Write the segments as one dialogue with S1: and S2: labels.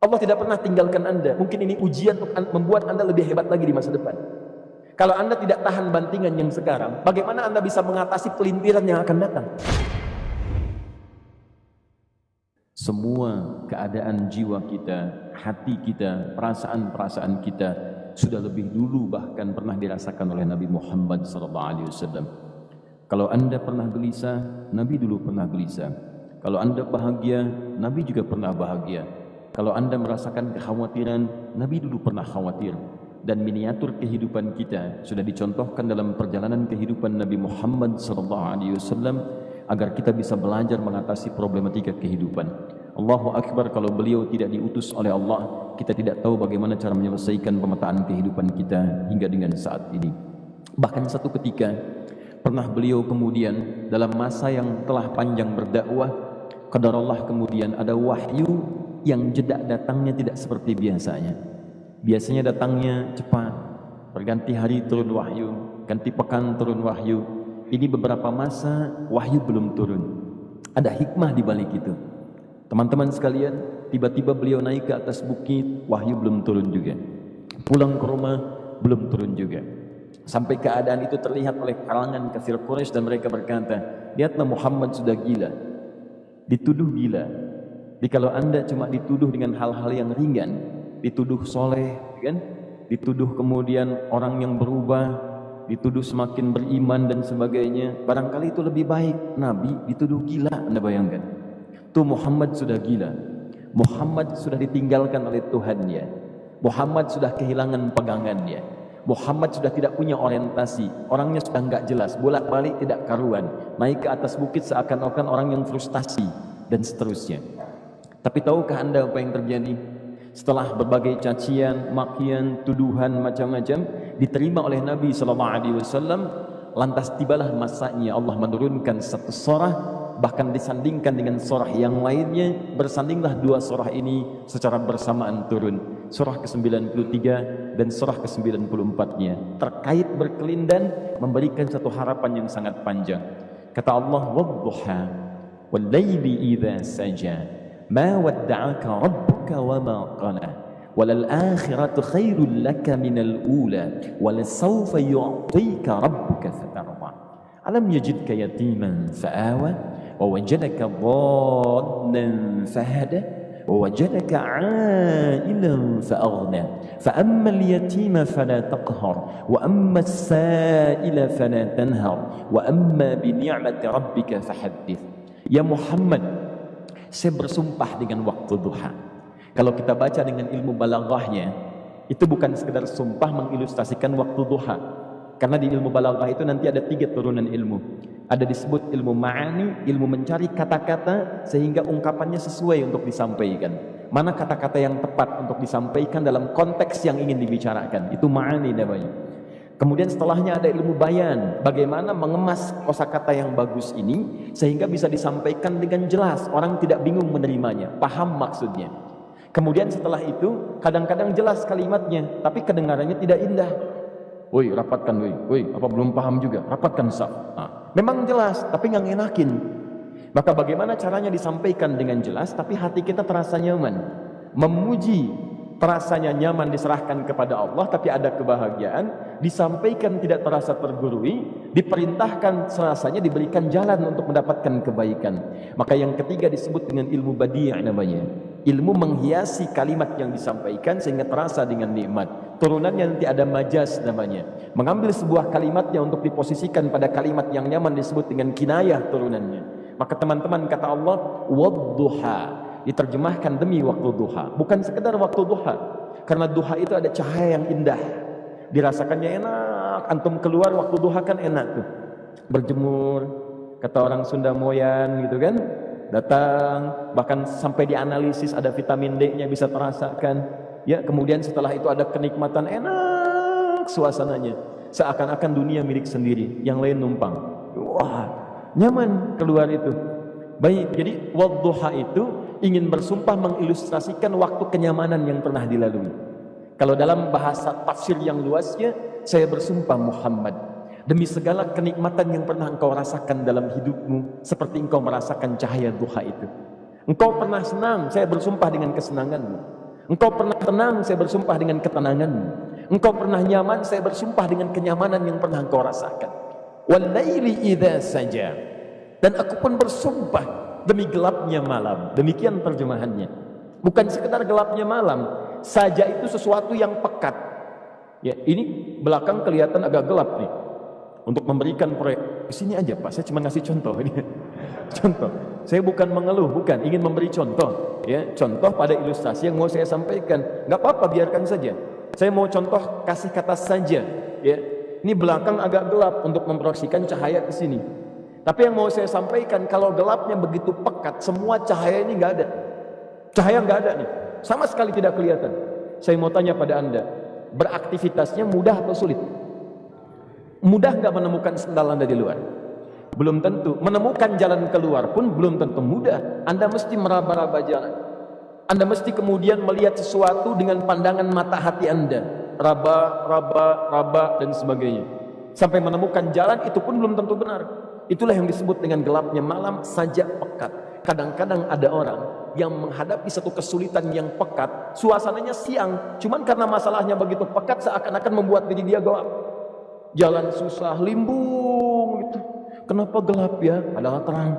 S1: Allah tidak pernah tinggalkan Anda. Mungkin ini ujian untuk membuat Anda lebih hebat lagi di masa depan. Kalau Anda tidak tahan bantingan yang sekarang, bagaimana Anda bisa mengatasi pelintiran yang akan datang? Semua keadaan jiwa kita, hati kita, perasaan-perasaan kita sudah lebih dulu bahkan pernah dirasakan oleh Nabi Muhammad SAW. Kalau Anda pernah gelisah, Nabi dulu pernah gelisah. Kalau Anda bahagia, Nabi juga pernah bahagia. Kalau Anda merasakan kekhawatiran, Nabi dulu pernah khawatir. Dan miniatur kehidupan kita sudah dicontohkan dalam perjalanan kehidupan Nabi Muhammad SAW agar kita bisa belajar mengatasi problematika kehidupan. Allahu Akbar, kalau beliau tidak diutus oleh Allah, kita tidak tahu bagaimana cara menyelesaikan pemetaan kehidupan kita hingga dengan saat ini. Bahkan satu ketika pernah beliau kemudian dalam masa yang telah panjang berdakwah, qadarullah kemudian ada wahyu yang jeda datangnya tidak seperti biasanya. Biasanya datangnya cepat, berganti hari turun wahyu, ganti pekan turun wahyu. Ini beberapa masa wahyu belum turun. Ada hikmah di balik itu. Teman-teman sekalian, tiba-tiba beliau naik ke atas bukit, wahyu belum turun juga. Pulang ke rumah, belum turun juga. Sampai keadaan itu terlihat oleh kalangan kafir Quraisy dan mereka berkata, lihatlah Muhammad sudah gila, dituduh gila. Jadi kalau Anda cuma dituduh dengan hal-hal yang ringan, dituduh soleh, kan? Dituduh kemudian orang yang berubah, dituduh semakin beriman dan sebagainya, barangkali itu lebih baik. Nabi dituduh gila, Anda bayangkan. Tuh Muhammad sudah gila, Muhammad sudah ditinggalkan oleh Tuhannya, Muhammad sudah kehilangan pegangannya, Muhammad sudah tidak punya orientasi, orangnya sudah enggak jelas, bolak-balik tidak karuan, naik ke atas bukit seakan-akan orang yang frustasi dan seterusnya. Tapi tahukah Anda apa yang terjadi? Setelah berbagai cacian, makian, tuduhan macam-macam diterima oleh Nabi SAW, lantas tibalah masanya Allah menurunkan satu surah, bahkan disandingkan dengan surah yang lainnya. Bersandinglah dua surah ini secara bersamaan turun, surah ke-93 dan surah ke-94-nya, terkait berkelindan memberikan satu harapan yang sangat panjang. Kata Allah, wadduha wal laili idza saja ma wadda'aka rabbuka wa ma qala walal akhiratu khairul laka minal ula walasawfa yu'tika rabbuka fatarda alam yajidka yatiman fa'awa wa wajadaka dhallan fahada wa wajadaka 'ailan fa'aghna fa ammal yatima fala taqhar wa ammas sa'ila fala tanhar wa amma bi ni'mati rabbika fahaddits. Ya Muhammad, saya bersumpah dengan waktu duha. Kalau kita baca dengan ilmu balaghahnya, itu bukan sekedar sumpah mengilustrasikan waktu duha. Karena di ilmu balaghah itu nanti ada 3 turunan ilmu. Ada disebut ilmu ma'ani, ilmu mencari kata-kata sehingga ungkapannya sesuai untuk disampaikan. Mana kata-kata yang tepat untuk disampaikan dalam konteks yang ingin dibicarakan. Itu ma'ani namanya. Kemudian setelahnya ada ilmu bayan, bagaimana mengemas kosakata yang bagus ini sehingga bisa disampaikan dengan jelas, orang tidak bingung menerimanya, paham maksudnya. Kemudian setelah itu kadang-kadang jelas kalimatnya, tapi kedengarannya tidak indah. Woi, rapatkan, woi, apa belum paham juga? Rapatkan saf. Nah, memang jelas, tapi nggak ngenakin. Maka bagaimana caranya disampaikan dengan jelas, tapi hati kita terasa nyaman, memuji. Terasanya nyaman diserahkan kepada Allah, tapi ada kebahagiaan, disampaikan tidak terasa tergurui, diperintahkan serasanya diberikan jalan untuk mendapatkan kebaikan. Maka yang ketiga disebut dengan ilmu badi' namanya. Ilmu menghiasi kalimat yang disampaikan sehingga terasa dengan nikmat. Turunannya nanti ada majaz namanya. Mengambil sebuah kalimatnya untuk diposisikan pada kalimat yang nyaman disebut dengan kinayah turunannya. Maka teman-teman, kata Allah, wadduha, diterjemahkan demi waktu duha, bukan sekedar waktu duha, karena duha itu ada cahaya yang indah, dirasakannya enak. Antum keluar waktu duha kan enak tuh, berjemur, kata orang Sunda moyan gitu kan, datang, bahkan sampai dianalisis ada vitamin D-nya bisa terasakan ya. Kemudian setelah itu ada kenikmatan, enak suasananya, seakan-akan dunia milik sendiri, yang lain numpang. Wah, nyaman keluar itu. Baik, jadi wadduha itu ingin bersumpah mengilustrasikan waktu kenyamanan yang pernah dilalui. Kalau dalam bahasa tafsir yang luasnya, saya bersumpah Muhammad, demi segala kenikmatan yang pernah engkau rasakan dalam hidupmu, seperti engkau merasakan cahaya duha itu. Engkau pernah senang, saya bersumpah dengan kesenanganmu. Engkau pernah tenang, saya bersumpah dengan ketenanganmu. Engkau pernah nyaman, saya bersumpah dengan kenyamanan yang pernah engkau rasakan. Wal-laili idza saja. Dan aku pun bersumpah demi gelapnya malam. Demikian terjemahannya. Bukan sekedar gelapnya malam, saja itu sesuatu yang pekat. Ya, ini belakang kelihatan agak gelap nih. Untuk memberikan proyek, sini aja Pak, saya cuma ngasih contoh ini. Contoh. Saya bukan mengeluh, bukan, ingin memberi contoh. Ya, contoh pada ilustrasi yang mau saya sampaikan. Nggak apa-apa, biarkan saja. Saya mau contoh kasih kata saja. Ya, ini belakang agak gelap untuk memproyeksikan cahaya ke sini. Tapi yang mau saya sampaikan, kalau gelapnya begitu pekat, semua cahaya ini nggak ada. Cahaya nggak ada nih, sama sekali tidak kelihatan. Saya mau tanya pada Anda, beraktivitasnya mudah atau sulit? Mudah nggak menemukan sendal Anda di luar? Belum tentu. Menemukan jalan keluar pun belum tentu mudah. Anda mesti meraba-raba jalan. Anda mesti kemudian melihat sesuatu dengan pandangan mata hati Anda. Raba, dan sebagainya. Sampai menemukan jalan itu pun belum tentu benar. Itulah yang disebut dengan gelapnya malam saja pekat. Kadang-kadang ada orang yang menghadapi satu kesulitan yang pekat. Suasananya siang. Cuman karena masalahnya begitu pekat seakan-akan membuat diri dia gelap. Jalan susah, limbung gitu. Kenapa gelap ya? Padahal terang.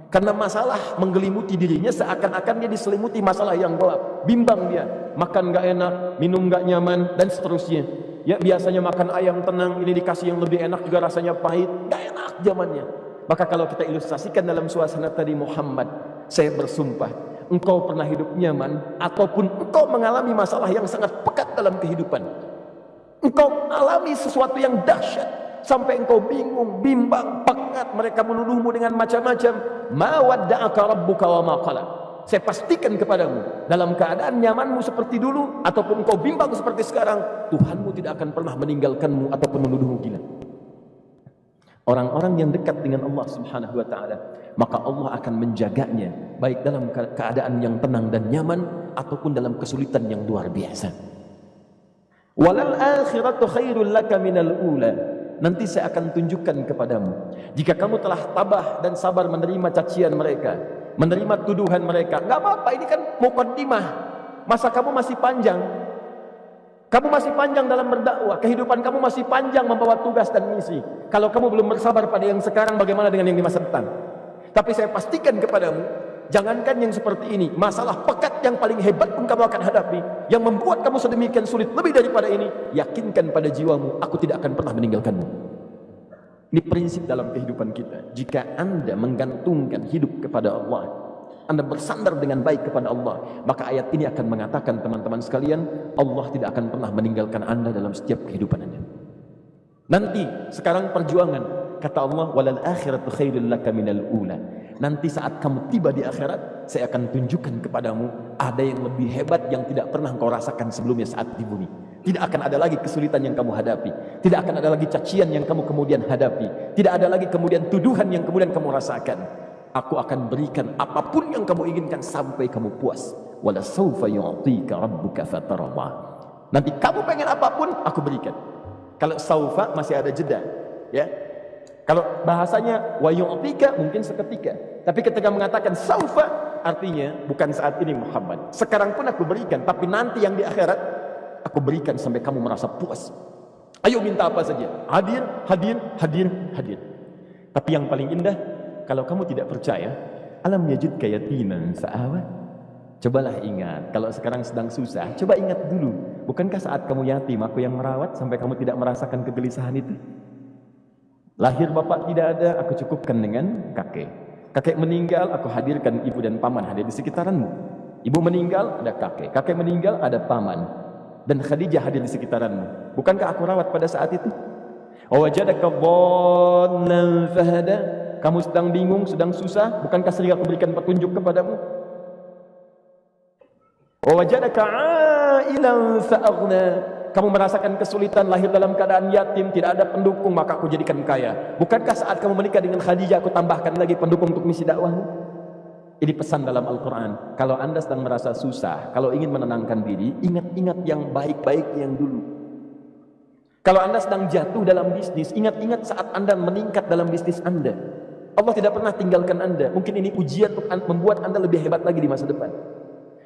S1: Karena masalah menggelimuti dirinya seakan-akan dia diselimuti masalah yang gelap. Bimbang dia. Makan gak enak, minum gak nyaman, dan seterusnya. Ya, biasanya makan ayam tenang, ini dikasih yang lebih enak juga rasanya pahit. Gak enak zamannya. Maka kalau kita ilustrasikan dalam suasana tadi Muhammad, saya bersumpah, engkau pernah hidup nyaman ataupun engkau mengalami masalah yang sangat pekat dalam kehidupan. Engkau alami sesuatu yang dahsyat sampai engkau bingung, bimbang, pekat, mereka menuduhmu dengan macam-macam. Ma wadda'aka rabbuka wa ma qala. Saya pastikan kepadamu, dalam keadaan nyamanmu seperti dulu ataupun engkau bimbang seperti sekarang, Tuhanmu tidak akan pernah meninggalkanmu ataupun menuduhmu gila. Orang-orang yang dekat dengan Allah Subhanahu wa taala, maka Allah akan menjaganya baik dalam keadaan yang tenang dan nyaman ataupun dalam kesulitan yang luar biasa. Walal akhiratu khairul laka minal ula. Nanti saya akan tunjukkan kepadamu, jika kamu telah tabah dan sabar menerima cacian mereka, menerima tuduhan mereka, nggak apa-apa, ini kan muqaddimah. Masa kamu masih panjang. Kamu masih panjang dalam berdakwah, kehidupan kamu masih panjang membawa tugas dan misi. Kalau kamu belum bersabar pada yang sekarang, bagaimana dengan yang di masa depan? Tapi saya pastikan kepadamu, jangankan yang seperti ini, masalah pekat yang paling hebat pun kamu akan hadapi, yang membuat kamu sedemikian sulit lebih daripada ini, yakinkan pada jiwamu, aku tidak akan pernah meninggalkanmu. Ini prinsip dalam kehidupan kita. Jika Anda menggantungkan hidup kepada Allah, Anda bersandar dengan baik kepada Allah, maka ayat ini akan mengatakan, teman-teman sekalian, Allah tidak akan pernah meninggalkan Anda dalam setiap kehidupan Anda. Nanti, sekarang perjuangan, kata Allah, walal akhiratu khairul laka minal ula. Nanti saat kamu tiba di akhirat, saya akan tunjukkan kepadamu ada yang lebih hebat yang tidak pernah kau rasakan sebelumnya saat di bumi. Tidak akan ada lagi kesulitan yang kamu hadapi. Tidak akan ada lagi cacian yang kamu kemudian hadapi. Tidak ada lagi kemudian tuduhan yang kemudian kamu rasakan. Aku akan berikan apapun yang kamu inginkan sampai kamu puas. Wala sawfa yu'tika rabbuka fatardah. Nanti kamu pengen apapun, aku berikan. Kalau saufa masih ada jeda, ya. Kalau bahasanya wa yu'tika mungkin seketika. Tapi ketika mengatakan saufa, artinya bukan saat ini Muhammad. Sekarang pun aku berikan, tapi nanti yang di akhirat aku berikan sampai kamu merasa puas. Ayo minta apa saja. Hadir, hadir, hadir, hadir. Tapi yang paling indah, kalau kamu tidak percaya, alam yajidka yatiman fa'awa. Cobalah ingat, kalau sekarang sedang susah, coba ingat dulu. Bukankah saat kamu yatim, aku yang merawat sampai kamu tidak merasakan kegelisahan itu? Lahir bapak tidak ada, aku cukupkan dengan kakek. Kakek meninggal, aku hadirkan ibu dan paman hadir di sekitaranmu. Ibu meninggal, ada kakek. Kakek meninggal, ada paman. Dan Khadijah hadir di sekitaranmu. Bukankah aku rawat pada saat itu? Wajadaka dhallan fahada. Kamu sedang bingung, sedang susah, bukankah sering aku berikan petunjuk kepadamu? Wajadaka ailan fa'aghna. Kamu merasakan kesulitan, lahir dalam keadaan yatim, tidak ada pendukung, maka aku jadikan kaya. Bukankah saat kamu menikah dengan Khadijah, aku tambahkan lagi pendukung untuk misi dakwahmu? Ini pesan dalam Al-Quran. Kalau Anda sedang merasa susah, kalau ingin menenangkan diri, ingat-ingat yang baik-baik yang dulu. Kalau Anda sedang jatuh dalam bisnis, ingat-ingat saat Anda meningkat dalam bisnis Anda. Allah tidak pernah tinggalkan Anda. Mungkin ini ujian untuk membuat Anda lebih hebat lagi di masa depan.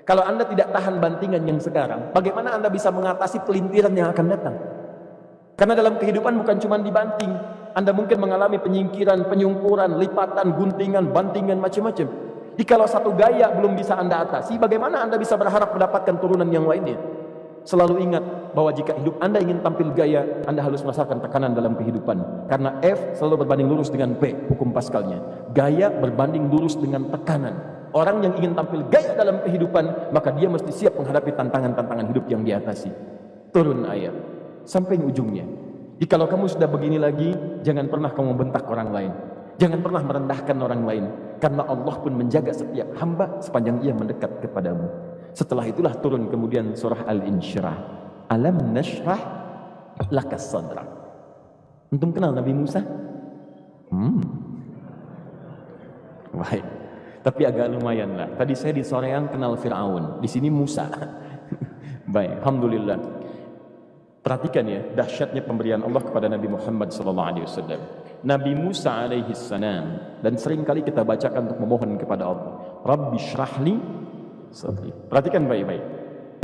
S1: Kalau Anda tidak tahan bantingan yang sekarang, bagaimana Anda bisa mengatasi pelintiran yang akan datang? Karena dalam kehidupan bukan cuma dibanting. Anda mungkin mengalami penyingkiran, penyungkuran, lipatan, guntingan, bantingan, macam-macam. Jikalau satu gaya belum bisa Anda atasi, bagaimana Anda bisa berharap mendapatkan turunan yang lainnya? Selalu ingat bahwa jika hidup Anda ingin tampil gaya, Anda harus merasakan tekanan dalam kehidupan. Karena F selalu berbanding lurus dengan P, hukum Pascalnya. Gaya berbanding lurus dengan tekanan. Orang yang ingin tampil gaya dalam kehidupan, maka dia mesti siap menghadapi tantangan-tantangan hidup yang diatasi. Turun ayat sampai ujungnya. Jikalau kamu sudah begini lagi, jangan pernah kamu bentak orang lain. Jangan pernah merendahkan orang lain. Karena Allah pun menjaga setiap hamba sepanjang ia mendekat kepadamu. Setelah itulah turun kemudian surah Al-Insyirah. Alam nashrah lakas sadrak. Antum kenal Nabi Musa? Baik. Tapi agak lumayan lah. Tadi saya di Soreang kenal Fir'aun. Di sini Musa. Baik, alhamdulillah. Perhatikan ya, dahsyatnya pemberian Allah kepada Nabi Muhammad SAW. Nabi Musa alaihi salam, dan seringkali kita bacakan untuk memohon kepada Allah. Rabbi syrahli sadri. Perhatikan baik-baik.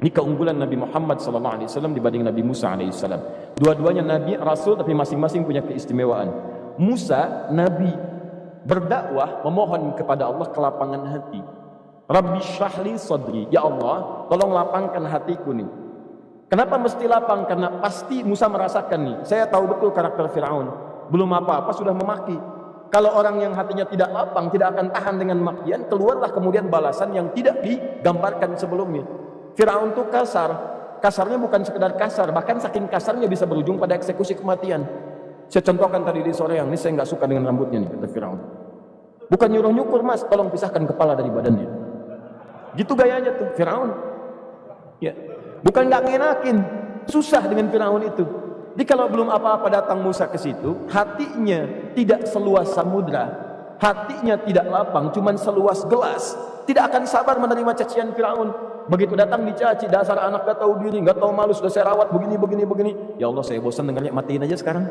S1: Ini keunggulan Nabi Muhammad SAW dibanding Nabi Musa alaihissalam. Dua-duanya Nabi, Rasul, tapi masing-masing punya keistimewaan. Musa, Nabi, berdakwah, memohon kepada Allah kelapangan hati. Rabbi syrahli sadri. Ya Allah, tolong lapangkan hatiku nih. Kenapa mesti lapang? Karena pasti Musa merasakan nih. Saya tahu betul karakter Fir'aun. Belum apa-apa sudah memaki. Kalau orang yang hatinya tidak lapang, tidak akan tahan dengan makian, keluarlah kemudian balasan yang tidak digambarkan sebelumnya. Fir'aun itu kasar. Kasarnya bukan sekedar kasar, bahkan saking kasarnya bisa berujung pada eksekusi kematian. Saya contohkan tadi di sore yang ini, saya nggak suka dengan rambutnya nih, kata Fir'aun. Bukan nyuruh nyukur, mas, tolong pisahkan kepala dari badannya. Gitu gayanya tuh Fir'aun. Ya, bukan nggak ngenakin, susah dengan Fir'aun itu. Jadi kalau belum apa-apa datang Musa ke situ, hatinya tidak seluas samudra, hatinya tidak lapang, cuman seluas gelas, tidak akan sabar menerima cacian Fir'aun. Begitu datang dicaci, dasar anak gak tahu diri, gak tahu malu, sudah saya rawat begini. Ya Allah, saya bosan dengarnya, matiin aja sekarang.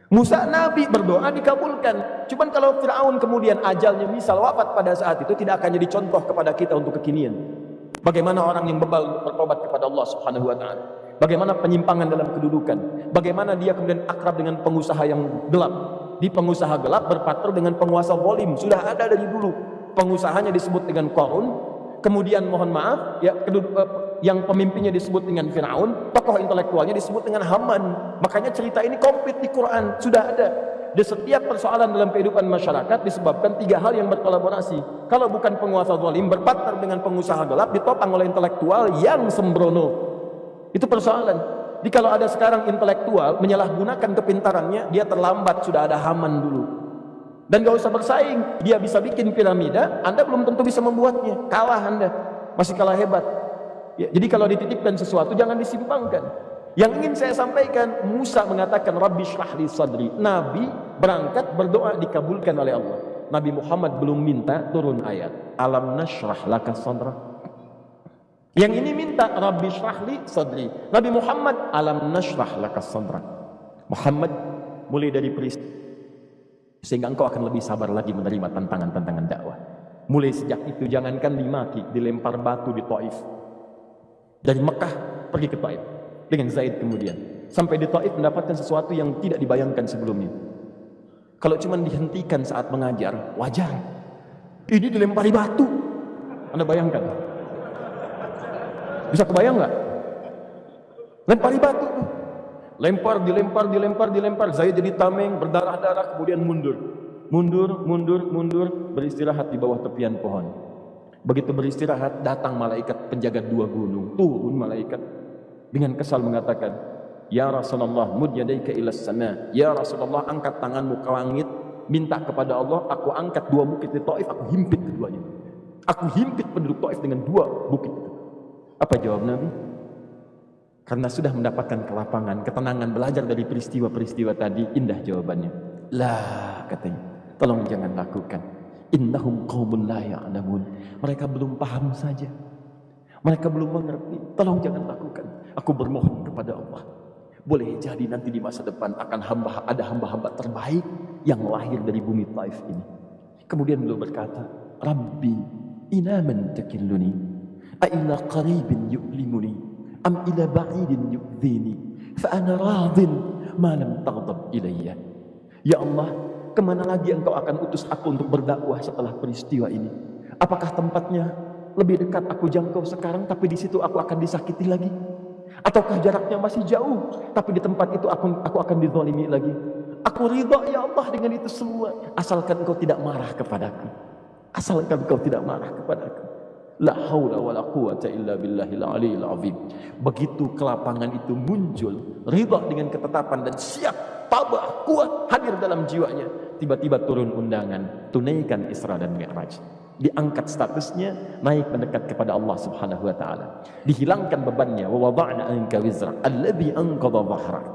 S1: Musa Nabi berdoa dikabulkan. Cuman kalau Fir'aun kemudian ajalnya misal wafat pada saat itu, tidak akan jadi contoh kepada kita untuk kekinian. Bagaimana orang yang bebal bertobat kepada Allah Subhanahu wa ta'ala. Bagaimana penyimpangan dalam kedudukan. Bagaimana dia kemudian akrab dengan pengusaha yang gelap. Di pengusaha gelap berpartner dengan penguasa zalim. Sudah ada dari dulu. Pengusahanya disebut dengan Qarun. Kemudian mohon maaf, ya, yang pemimpinnya disebut dengan Fir'aun. Tokoh intelektualnya disebut dengan Haman. Makanya cerita ini komplit di Quran. Sudah ada. Di setiap persoalan dalam kehidupan masyarakat disebabkan tiga hal yang berkolaborasi. Kalau bukan penguasa zalim berpartner dengan pengusaha gelap, ditopang oleh intelektual yang sembrono. Itu persoalan. Jadi kalau ada sekarang intelektual menyalahgunakan kepintarannya, dia terlambat, sudah ada Haman dulu. Dan gak usah bersaing, dia bisa bikin piramida, Anda belum tentu bisa membuatnya. Kalah Anda, masih kalah hebat. Ya, jadi kalau dititipkan sesuatu jangan disimpangkan. Yang ingin saya sampaikan, Musa mengatakan Rabbi syrahli sadri. Nabi berangkat berdoa dikabulkan oleh Allah. Nabi Muhammad belum minta turun ayat Alam nashrah laka sadra. Yang ini minta Rabbi syrahli sadri. Nabi Muhammad alam nashrah laka sadra. Muhammad, mulai dari peristiwa sehingga engkau akan lebih sabar lagi menerima tantangan-tantangan dakwah. Mulai sejak itu jangankan dimaki, dilempar batu di Taif. Dari Mekah pergi ke Taif dengan Zaid kemudian. Sampai di Taif mendapatkan sesuatu yang tidak dibayangkan sebelumnya. Kalau cuma dihentikan saat mengajar, wajar. Ini dilempari batu. Anda bayangkan? Bisa kebayang nggak? Lempari batu tuh. Dilempar. Zaid jadi tameng, berdarah-darah, kemudian mundur, beristirahat di bawah tepian pohon. Begitu beristirahat, datang malaikat penjaga dua gunung. Turun malaikat dengan kesal mengatakan, Ya Rasulullah, mud yadaika ilas sama. Ya Rasulullah, angkat tanganmu ke langit, minta kepada Allah, aku angkat dua bukit di Taif, aku himpit keduanya. Aku himpit penduduk Taif dengan dua bukit itu. Apa jawab Nabi? Karena sudah mendapatkan kelapangan, ketenangan, belajar dari peristiwa-peristiwa tadi, indah jawabannya. Lah, katanya, tolong jangan lakukan. Innahum qaumun la ya'lamun. Mereka belum paham saja. Mereka belum mengerti. Tolong jangan lakukan. Aku bermohon kepada Allah. Boleh jadi nanti di masa depan akan ada hamba-hamba terbaik yang lahir dari bumi Taif ini. Kemudian beliau berkata, Rabbi, ila man takilluni. ila qaribin yu'limuni am ila ba'idin yu'dhini fa ana radin ma lam taghdab ilayya. Ya Allah, kemana lagi engkau akan utus aku untuk berdakwah setelah peristiwa ini? Apakah tempatnya lebih dekat aku jangkau sekarang tapi di situ aku akan disakiti lagi? Ataukah jaraknya masih jauh tapi di tempat itu aku akan dizalimi lagi? Aku ridha ya Allah dengan itu semua, asalkan engkau tidak marah kepadaku. Asalkan engkau tidak marah kepadaku. La haula wala quwata illa billahil aliyil azim. Begitu kelapangan itu muncul, ridha dengan ketetapan dan siap, tabah, kuat hadir dalam jiwanya, tiba-tiba turun undangan, tunaikan Isra dan Mi'raj. Diangkat statusnya, naik mendekat kepada Allah Subhanahu wa taala. Dihilangkan bebannya, wa wada'na anka wizra alladhi anqadha dhahrak.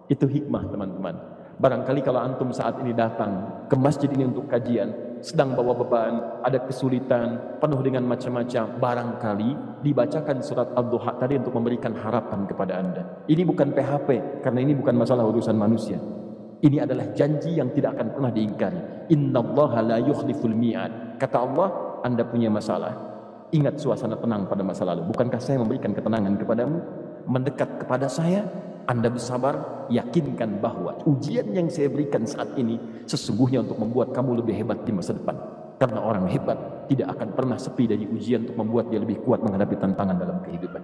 S1: Itu hikmah, teman-teman. Barangkali kalau antum saat ini datang ke masjid ini untuk kajian, sedang bawa beban, ada kesulitan, penuh dengan macam-macam, barangkali dibacakan surat Ad-Duha tadi untuk memberikan harapan kepada anda. Ini bukan PHP, karena ini bukan masalah urusan manusia. Ini adalah janji yang tidak akan pernah diingkari. Innallaha la yukhliful mi'ad. Kata Allah, anda punya masalah, ingat suasana tenang pada masa lalu. Bukankah saya memberikan ketenangan kepadamu? Mendekat kepada saya, anda bersabar, yakinkan bahwa ujian yang saya berikan saat ini sesungguhnya untuk membuat kamu lebih hebat di masa depan. Karena orang hebat tidak akan pernah sepi dari ujian untuk membuat dia lebih kuat menghadapi tantangan dalam kehidupan.